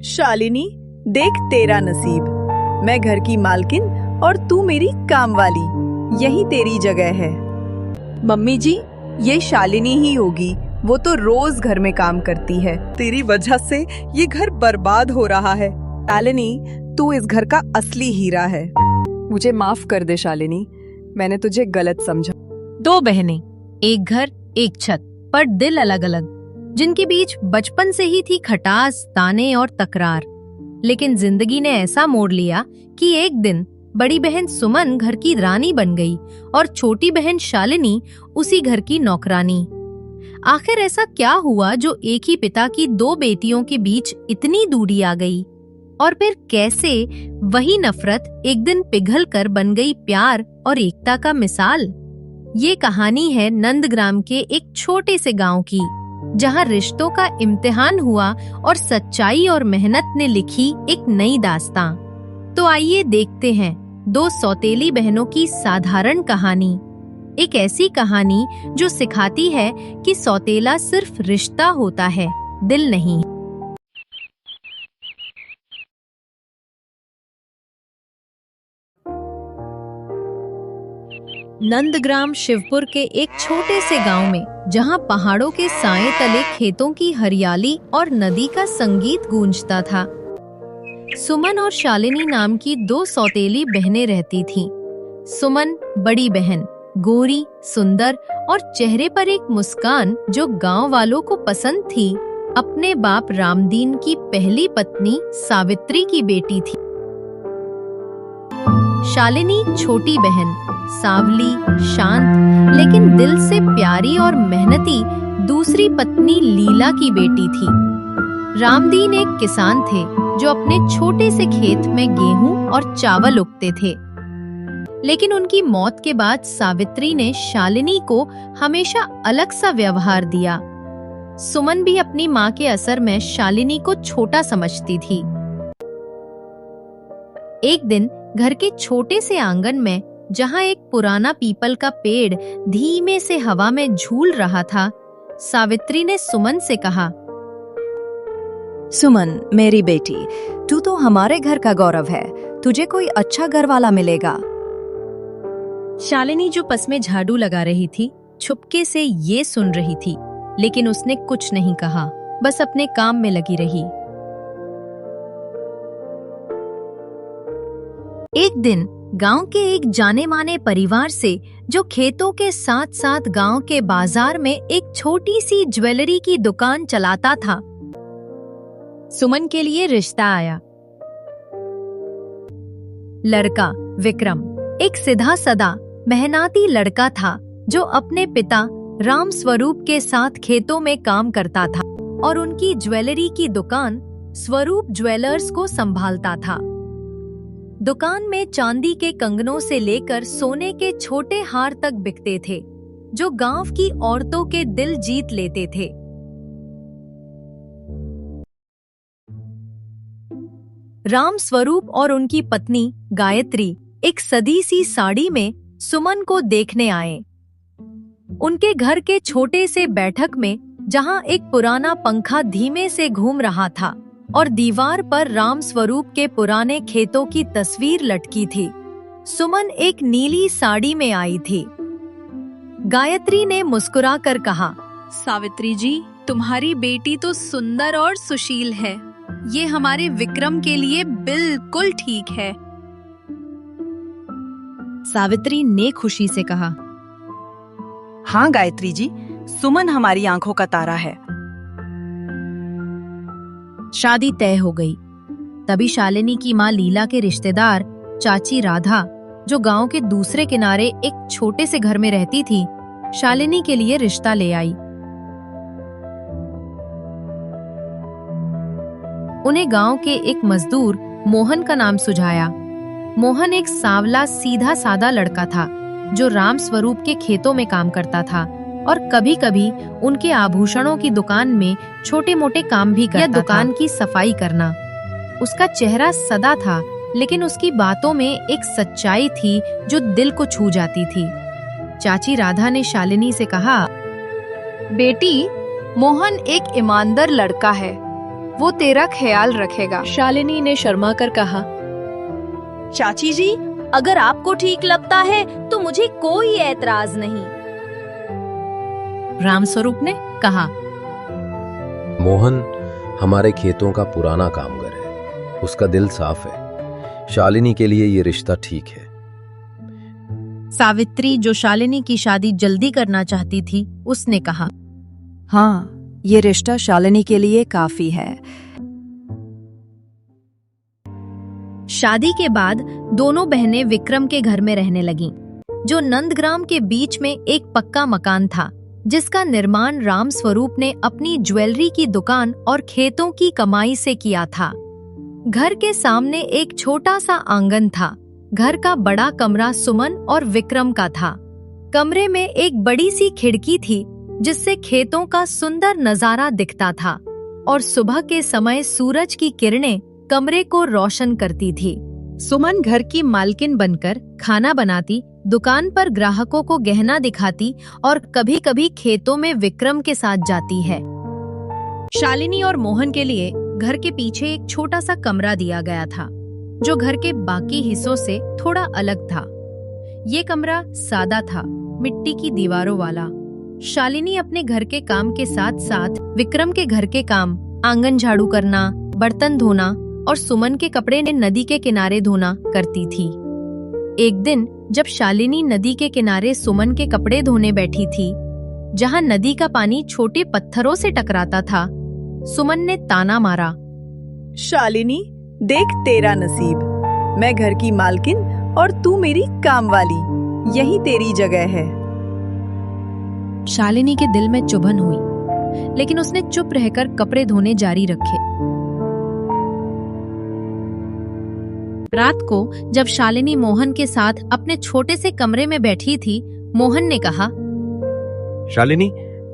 शालिनी, देख तेरा नसीब, मैं घर की मालकिन और तू मेरी काम वाली, यही तेरी जगह है। मम्मी जी, ये शालिनी ही होगी, वो तो रोज घर में काम करती है। तेरी वजह से ये घर बर्बाद हो रहा है। शालिनी, तू इस घर का असली हीरा है। मुझे माफ कर दे शालिनी, मैंने तुझे गलत समझा। दो बहनें, एक घर एक छत, पर दिल अलग अलग, जिनके बीच बचपन से ही थी खटास, ताने और तकरार। लेकिन जिंदगी ने ऐसा मोड़ लिया कि एक दिन बड़ी बहन सुमन घर की रानी बन गई और छोटी बहन शालिनी उसी घर की नौकरानी। आखिर ऐसा क्या हुआ जो एक ही पिता की दो बेटियों के बीच इतनी दूरी आ गई? और फिर कैसे वही नफरत एक दिन पिघल कर बन गई प्यार और एकता का मिसाल? ये कहानी है नंदग्राम के एक छोटे से गांव की, जहां रिश्तों का इम्तिहान हुआ और सच्चाई और मेहनत ने लिखी एक नई दास्तां। तो आइए देखते हैं दो सौतेली बहनों की साधारण कहानी। एक ऐसी कहानी जो सिखाती है कि सौतेला सिर्फ रिश्ता होता है, दिल नहीं। नंदग्राम शिवपुर के एक छोटे से गांव में, जहां पहाड़ों के साए तले खेतों की हरियाली और नदी का संगीत गूंजता था, सुमन और शालिनी नाम की दो सौतेली बहनें रहती थीं। सुमन बड़ी बहन, गोरी, सुंदर और चेहरे पर एक मुस्कान जो गांव वालों को पसंद थी, अपने बाप रामदीन की पहली पत्नी सावित्री की बेटी थी। शालिनी छोटी बहन, सांवली, शांत लेकिन दिल से प्यारी और मेहनती दूसरी पत्नी लीला की बेटी थी। रामदीन एक किसान थे जो अपने छोटे से खेत में गेहूं और चावल उगते थे। लेकिन उनकी मौत के बाद सावित्री ने शालिनी को हमेशा अलग सा व्यवहार दिया। सुमन भी अपनी मां के असर में शालिनी को छोटा समझती थी। एक दिन घर के छोटे से आंगन में, जहां एक पुराना पीपल का पेड़ धीमे से हवा में झूल रहा था, सावित्री ने सुमन से कहा, सुमन मेरी बेटी, तू तो हमारे घर का गौरव है, तुझे कोई अच्छा घर वाला मिलेगा। शालिनी जो पस में झाड़ू लगा रही थी, छुपके से ये सुन रही थी, लेकिन उसने कुछ नहीं कहा, बस अपने काम में लगी रही। एक दिन गांव के एक जाने माने परिवार से, जो खेतों के साथ साथ गांव के बाजार में एक छोटी सी ज्वेलरी की दुकान चलाता था, सुमन के लिए रिश्ता आया। लड़का विक्रम एक सीधा साधा मेहनती लड़का था जो अपने पिता राम स्वरूप के साथ खेतों में काम करता था और उनकी ज्वेलरी की दुकान स्वरूप ज्वेलर्स को संभालता था। दुकान में चांदी के कंगनों से लेकर सोने के छोटे हार तक बिकते थे, जो गांव की औरतों के दिल जीत लेते थे। राम स्वरूप और उनकी पत्नी गायत्री एक सदी सी साड़ी में सुमन को देखने आए। उनके घर के छोटे से बैठक में, जहां एक पुराना पंखा धीमे से घूम रहा था और दीवार पर राम स्वरूप के पुराने खेतों की तस्वीर लटकी थी, सुमन एक नीली साड़ी में आई थी। गायत्री ने मुस्कुराकर कहा, सावित्री जी, तुम्हारी बेटी तो सुंदर और सुशील है, ये हमारे विक्रम के लिए बिल्कुल ठीक है। सावित्री ने खुशी से कहा, हाँ गायत्री जी, सुमन हमारी आंखों का तारा है। शादी तय हो गई। तभी शालिनी की मां लीला के रिश्तेदार चाची राधा, जो गांव के दूसरे किनारे एक छोटे से घर में रहती थी, शालिनी के लिए रिश्ता ले आई। उन्हें गांव के एक मजदूर मोहन का नाम सुझाया। मोहन एक सांवला सीधा सादा लड़का था जो राम स्वरूप के खेतों में काम करता था और कभी-कभी उनके आभूषणों की दुकान में छोटे मोटे काम भी करता था, या दुकान की सफाई करना। उसका चेहरा सदा था, लेकिन उसकी बातों में एक सच्चाई थी जो दिल को छू जाती थी। चाची राधा ने शालिनी से कहा, बेटी, मोहन एक ईमानदार लड़का है, वो तेरा ख्याल रखेगा। शालिनी ने शर्मा कर कहा। चाची जी, अगर आपको ठीक लगता है तो मुझे कोई ऐतराज नहीं। रामस्वरूप ने कहा। मोहन हमारे खेतों का पुराना कामगर है, उसका दिल साफ है। शालिनी के लिए ये रिश्ता ठीक है। सावित्री, जो शालिनी की शादी जल्दी करना चाहती थी, उसने कहा। हाँ, ये रिश्ता शालिनी के लिए काफी है। शादी के बाद दोनों बहनें विक्रम के घर में रहने लगीं, जो नंदग्राम के बीच में एक पक्का मकान था, जिसका निर्माण रामस्वरूप ने अपनी ज्वेलरी की दुकान और खेतों की कमाई से किया था। घर के सामने एक छोटा सा आंगन था। घर का बड़ा कमरा सुमन और विक्रम का था। कमरे में एक बड़ी सी खिड़की थी, जिससे खेतों का सुंदर नजारा दिखता था और सुबह के समय सूरज की किरणें कमरे को रोशन करती थी। सुमन घर की मालकिन बनकर खाना बनाती, दुकान पर ग्राहकों को गहना दिखाती और कभी-कभी खेतों में विक्रम के साथ जाती है। शालिनी और मोहन के लिए घर के पीछे एक छोटा सा कमरा दिया गया था, जो घर के बाकी हिस्सों से थोड़ा अलग था। ये कमरा सादा था, मिट्टी की दीवारों वाला। शालिनी अपने घर के काम के साथ साथ विक्रम के घर के काम, आंगन झाड़ू करना, बर्तन धोना और सुमन के कपड़े ने नदी के किनारे धोना करती थी। एक दिन जब शालिनी नदी के किनारे सुमन के कपड़े धोने बैठी थी, जहां नदी का पानी छोटे पत्थरों से टकराता था, सुमन ने ताना मारा। शालिनी, देख तेरा नसीब। मैं घर की मालकिन और तू मेरी कामवाली। यही तेरी जगह है। शालिनी के दिल में चुभन हुई, लेकिन उसने चुप रहकर कपड़े धोने जारी रखे। रात को जब शालिनी मोहन के साथ अपने छोटे से कमरे में बैठी थी, मोहन ने कहा। शालिनी,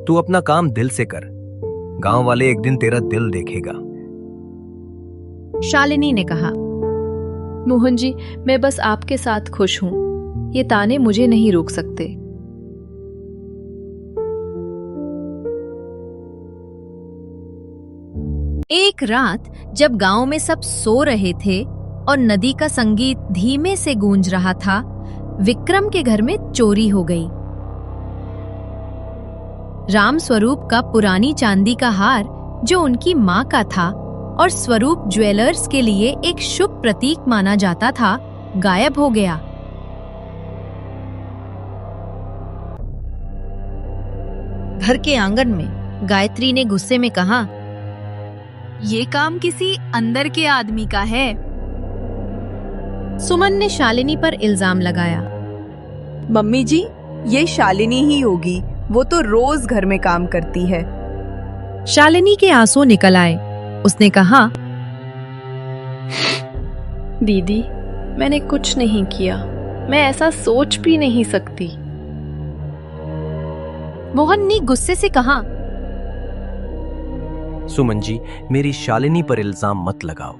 तू अपना काम दिल से कर। गांव वाले एक दिन तेरा दिल देखेगा। शालिनी ने कहा। मोहन जी, मैं बस आपके साथ खुश हूँ। ये ताने मुझे नहीं रोक सकते। एक रात जब गांव में सब सो रहे थे और नदी का संगीत धीमे से गूंज रहा था, विक्रम के घर में चोरी हो गई। रामस्वरूप का पुरानी चांदी का हार, जो उनकी माँ का था और स्वरूप ज्वेलर्स के लिए एक शुभ प्रतीक माना जाता था, गायब हो गया। घर के आंगन में गायत्री ने गुस्से में कहा। ये काम किसी अंदर के आदमी का है। सुमन ने शालिनी पर इल्जाम लगाया। मम्मी जी, ये शालिनी ही होगी। वो तो रोज घर में काम करती है। शालिनी के आंसू निकल आए। उसने कहा। दीदी, मैंने कुछ नहीं किया। मैं ऐसा सोच भी नहीं सकती। मोहन ने गुस्से से कहा। सुमन जी, मेरी शालिनी पर इल्जाम मत लगाओ।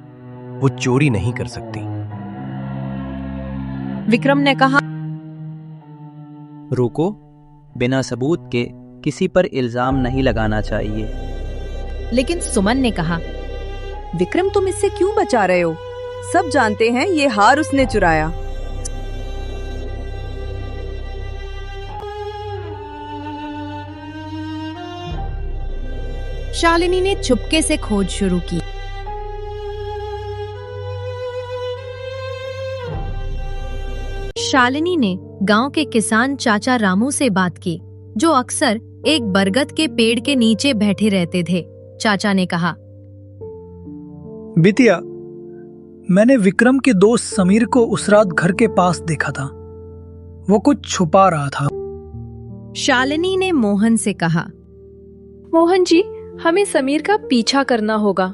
वो चोरी नहीं कर सकती। विक्रम ने कहा। रुको, बिना सबूत के किसी पर इल्जाम नहीं लगाना चाहिए। लेकिन सुमन ने कहा। विक्रम, तुम इससे क्यों बचा रहे हो? सब जानते हैं ये हार उसने चुराया। शालिनी ने चुपके से खोज शुरू की। शालिनी ने गांव के किसान चाचा रामू से बात की, जो अक्सर एक बरगद के पेड़ के नीचे बैठे रहते थे। चाचा ने कहा। बिटिया, मैंने विक्रम के दोस्त समीर को उस रात घर के पास देखा था। वो कुछ छुपा रहा था। शालिनी ने मोहन से कहा। मोहन जी, हमें समीर का पीछा करना होगा।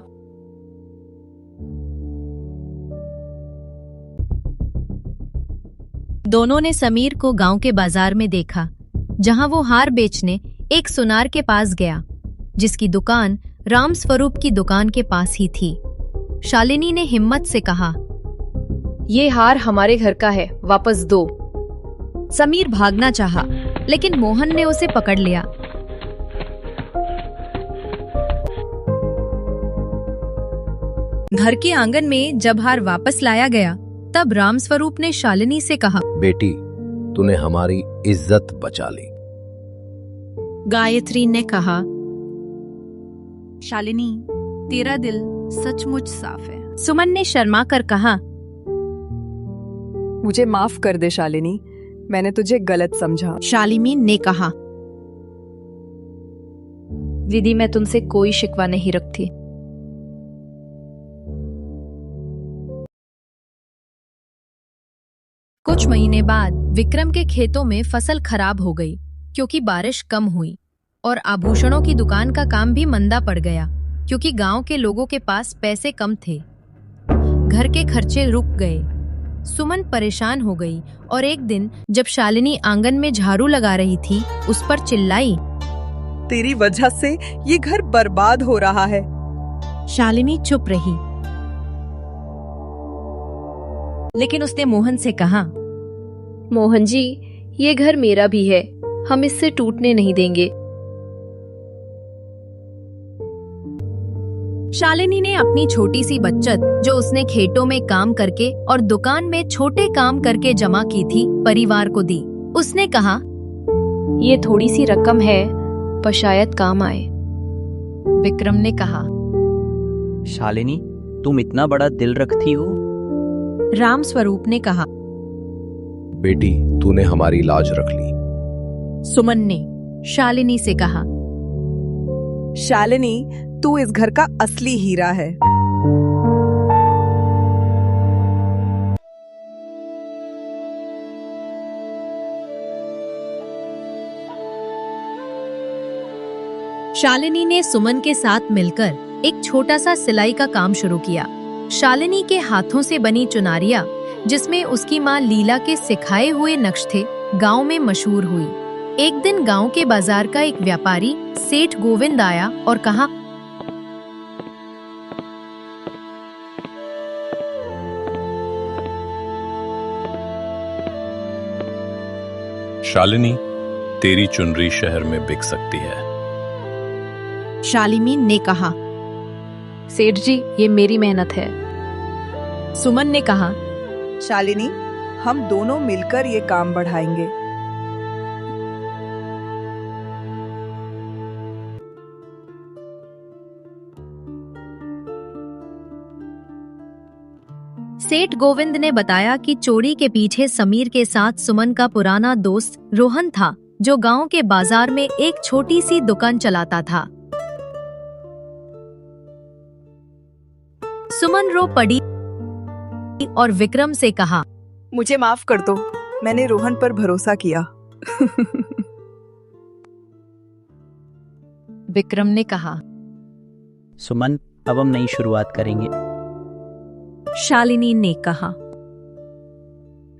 दोनों ने समीर को गांव के बाजार में देखा, जहां वो हार बेचने एक सुनार के पास गया, जिसकी दुकान रामस्वरूप की दुकान के पास ही थी। शालिनी ने हिम्मत से कहा। ये हार हमारे घर का है, वापस दो। समीर भागना चाहा, लेकिन मोहन ने उसे पकड़ लिया। घर के आंगन में जब हार वापस लाया गया, तब रामस्वरूप ने शालिनी से कहा, बेटी, तूने हमारी इज्जत बचा ली। गायत्री ने कहा, शालिनी, तेरा दिल सचमुच साफ है। सुमन ने शर्मा कर कहा, मुझे माफ कर दे शालिनी, मैंने तुझे गलत समझा। शालिनी ने कहा, दीदी मैं तुमसे कोई शिकवा नहीं रखती। कुछ महीने बाद विक्रम के खेतों में फसल खराब हो गई क्योंकि बारिश कम हुई और आभूषणों की दुकान का काम भी मंदा पड़ गया क्योंकि गांव के लोगों के पास पैसे कम थे। घर के खर्चे रुक गए। सुमन परेशान हो गई और एक दिन जब शालिनी आंगन में झाड़ू लगा रही थी, उस पर चिल्लाई, तेरी वजह से ये घर बर्बाद हो रहा है। शालिनी चुप रही, लेकिन उसने मोहन से कहा, मोहन जी, ये घर मेरा भी है, हम इससे टूटने नहीं देंगे। शालिनी ने अपनी छोटी सी बचत जो उसने खेतों में काम करके और दुकान में छोटे काम करके जमा की थी, परिवार को दी। उसने कहा, ये थोड़ी सी रकम है, पर शायद काम आए। विक्रम ने कहा, शालिनी, तुम इतना बड़ा दिल रखती हो। रामस्वरूप ने कहा, बेटी, तूने हमारी लाज रख ली। सुमन ने शालिनी से कहा, शालिनी, तू इस घर का असली हीरा है। शालिनी ने सुमन के साथ मिलकर एक छोटा सा सिलाई का काम शुरू किया। शालिनी के हाथों से बनी चुनारियां, जिसमें उसकी मां लीला के सिखाए हुए नक्श थे, गांव में मशहूर हुई। एक दिन गांव के बाजार का एक व्यापारी सेठ गोविंद आया और कहा, शालिनी, तेरी चुनरी शहर में बिक सकती है। शालिनी ने कहा, सेठ जी, ये मेरी मेहनत है। सुमन ने कहा, शालिनी, हम दोनों मिलकर ये काम बढ़ाएंगे। सेठ गोविंद ने बताया कि चोरी के पीछे समीर के साथ सुमन का पुराना दोस्त रोहन था, जो गांव के बाजार में एक छोटी सी दुकान चलाता था। सुमन रो पड़ी और विक्रम से कहा, मुझे माफ कर दो, मैंने रोहन पर भरोसा किया। विक्रम ने कहा, सुमन, अब हम नई शुरुआत करेंगे। शालिनी ने कहा,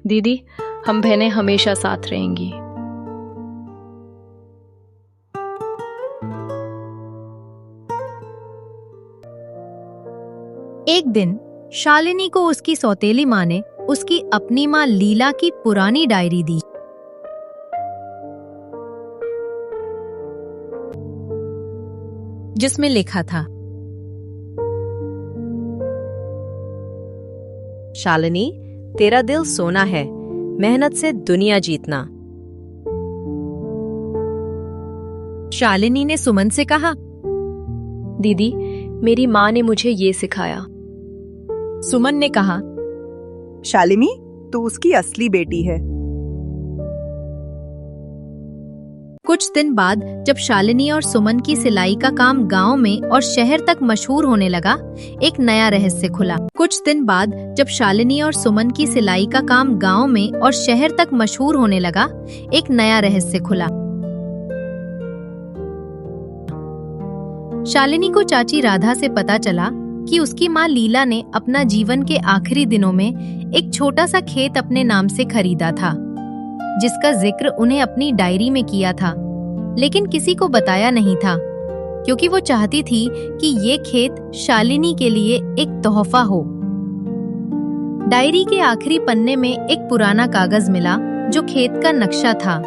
दीदी, हम बहनें हमेशा साथ रहेंगी। एक दिन शालिनी को उसकी सौतेली माँ ने उसकी अपनी माँ लीला की पुरानी डायरी दी। जिसमें लिखा था, शालिनी, तेरा दिल सोना है, मेहनत से दुनिया जीतना। शालिनी ने सुमन से कहा, दीदी, मेरी माँ ने मुझे ये सिखाया। सुमन ने कहा, शालिनी, तू उसकी असली बेटी है। कुछ दिन बाद जब शालिनी और सुमन की सिलाई का काम गांव में और शहर तक मशहूर होने लगा, एक नया रहस्य खुला। कुछ दिन बाद जब शालिनी और सुमन की सिलाई का काम गांव में और शहर तक मशहूर होने लगा, एक नया रहस्य खुला। शालिनी को चाची राधा से पता चला कि उसकी माँ लीला ने अपना जीवन के आखिरी दिनों में एक छोटा सा खेत अपने नाम से खरीदा था, जिसका जिक्र उन्हें अपनी डायरी में किया था, लेकिन किसी को बताया नहीं था, क्योंकि वो चाहती थी कि ये खेत शालिनी के लिए एक तोहफा हो। डायरी के आखिरी पन्ने में एक पुराना कागज मिला जो खेत का नक्शा था।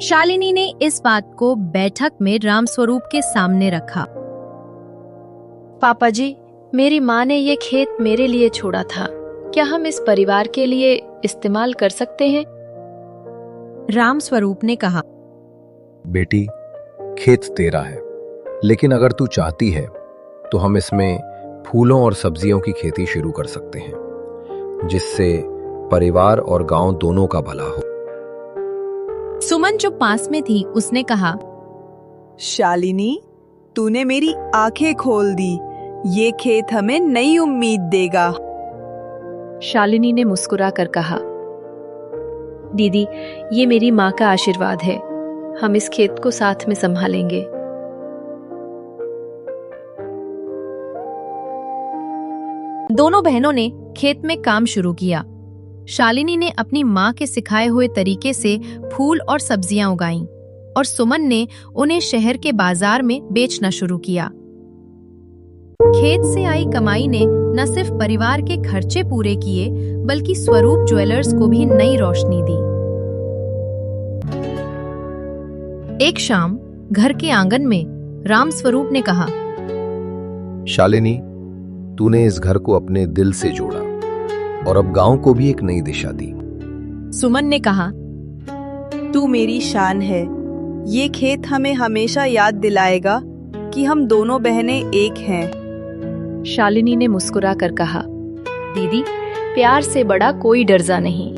शालिनी ने इस बात को बैठक में रामस्वरूप के सामने रखा। पापा जी, मेरी माँ ने ये खेत मेरे लिए छोड़ा था। क्या हम इस परिवार के लिए इस्तेमाल कर सकते हैं? रामस्वरूप ने कहा, बेटी, खेत तेरा है, लेकिन अगर तू चाहती है तो हम इसमें फूलों और सब्जियों की खेती शुरू कर सकते हैं, जिससे परिवार और गांव दोनों का भला हो। सुमन जो पास में थी उसने कहा, शालिनी, तूने मेरी आंखें खोल दी। ये खेत हमें नई उम्मीद देगा। शालिनी ने मुस्कुरा कर कहा, दीदी, ये मेरी माँ का आशीर्वाद है। हम इस खेत को साथ में संभालेंगे। दोनों बहनों ने खेत में काम शुरू किया। शालिनी ने अपनी माँ के सिखाए हुए तरीके से फूल और सब्जियां उगाईं और सुमन ने उन्हें शहर के बाजार में बेचना शुरू किया। खेत से आई कमाई ने न सिर्फ परिवार के खर्चे पूरे किए, बल्कि स्वरूप ज्वेलर्स को भी नई रोशनी दी। एक शाम घर के आंगन में रामस्वरूप ने कहा, शालिनी, तूने इस घर को अपने दिल से जोड़ा और अब गांव को भी एक नई दिशा दी। सुमन ने कहा, तू मेरी शान है। ये खेत हमें हमेशा याद दिलाएगा कि हम दोनों बहनें एक हैं। शालिनी ने मुस्कुरा कर कहा, दीदी, प्यार से बड़ा कोई डरजा नहीं।